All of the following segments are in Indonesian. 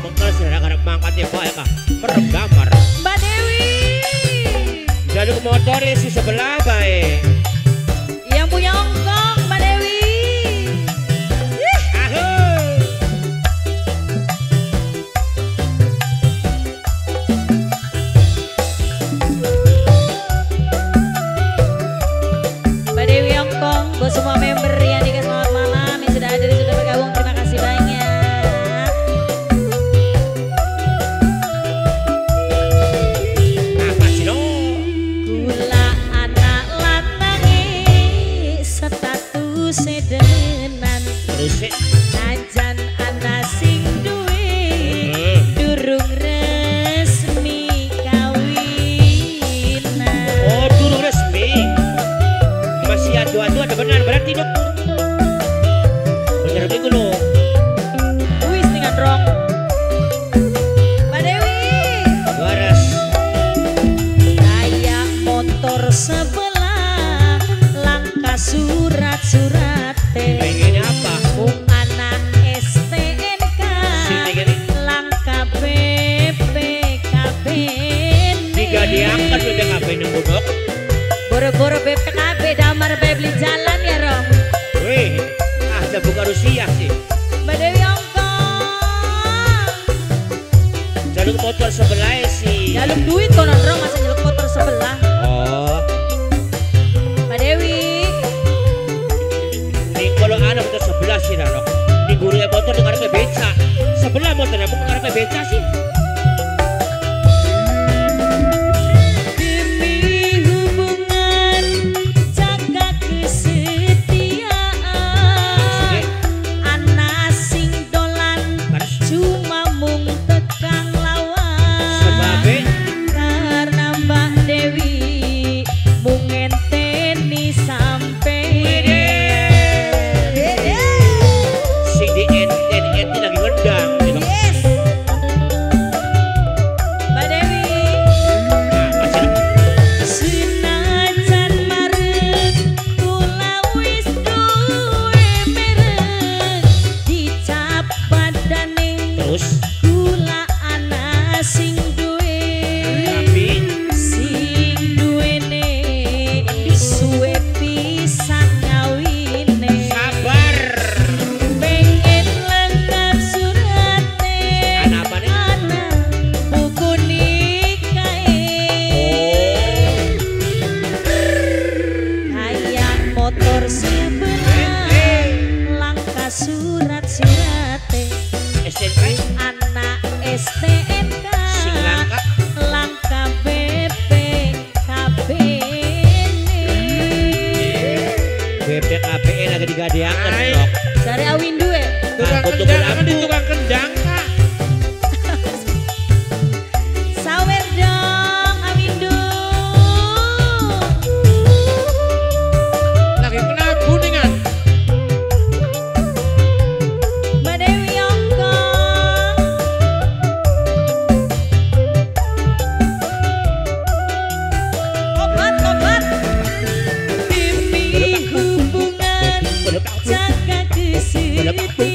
Mengkal sedang mangkat ya Pak Eka meregamar Mbak Dewi jalur motor si sebelah baik yang punya ongkong Mbak Dewi. Mbak Dewi ongkong buat semua member yang dikasih selamat malam yang sudah hadir sudah bergabung, terima kasih banyak. apa sih lo Kula anak lanange status sedenan terus najan ana sing duwe durung resmi kawinan. oh turun resmi masih adu-adu ada benar berarti dok bener begitu lo Wis dengan rong Mbak Dewi waras kayak motor sebelah langkah surat-surat pengennya apa anak STNK si pengen langkah BPKB tiga diangkat udah ngapain nunggu dok boro-boro BPKB damar beli jalan ya Rom. weh ada buka Rusia sih Mbak Dewi ongkong jalur motor sebelah sih jaluk duit konon Rom masa jaluk motor sebelah. oh Mbak Dewi nih kalau anak motor sebelah sih dok di guru yang motor dengar beca sebelah motornya bukan dengar beca sih demi hubungan jaga kesetiaan anak sing dolan cuma mung tekang lawan sebabnya karena Mbak Dewi mung ngenteni sampai sing di enten lagi ngendang gitu. yes Mbak Dewi Nah, masih senajan mareng kula wis duwe mereng dicap badane terus kula ana sing duwe tapi sing duwene suwe pisan ngawine sabar pengen lengkap surate anak apa nih ana buku nikahe kayak motor sebelah langkah surat-surate SNK anak STNK sing langka langkah BPKB BPKB lagi digadeakan dok cari awin duwe tukang kendang di tukang kendang sawer dong awin du lagi kena kuningan Mbak Dewi ongkong obat demi hubungan jaga kesetiaan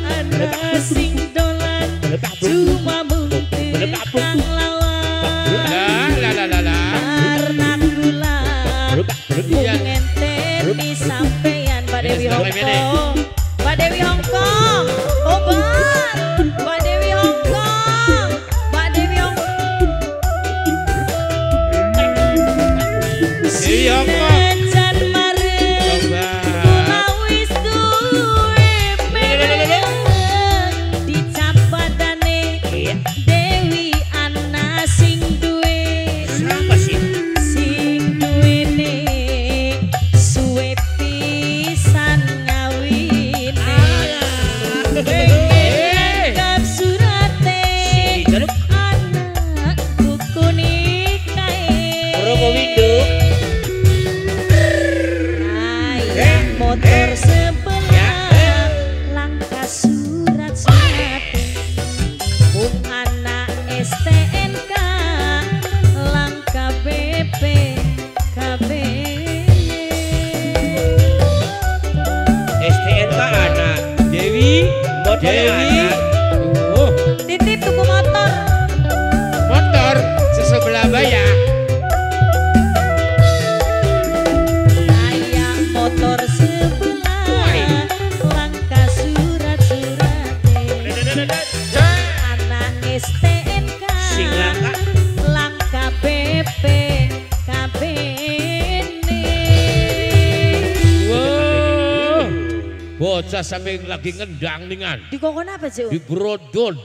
anak sing dolan cuma mung tekang lawan karena kula mung ngenteni sampeyan Mbak Dewi Hongkong Mbak Dewi Hongkong obat Mbak Dewi Hongkong Mbak Dewi Hongkong Iya, Hongkong. Senajan mareng kula wis duwe mereng dicap badane Dewi ana sing duwe siapa sih sing duwene suwe pisan ngawine Dewi. Titip tuku motor. Motor sesebelah baya. Kayak motor sebelah. Langkah surat-suratnya. Anak STNK. Sing langka. Langka PP. Wow. Bocah sampe lagi ngendang ningan. Di kokon apa sih? Di Brodon.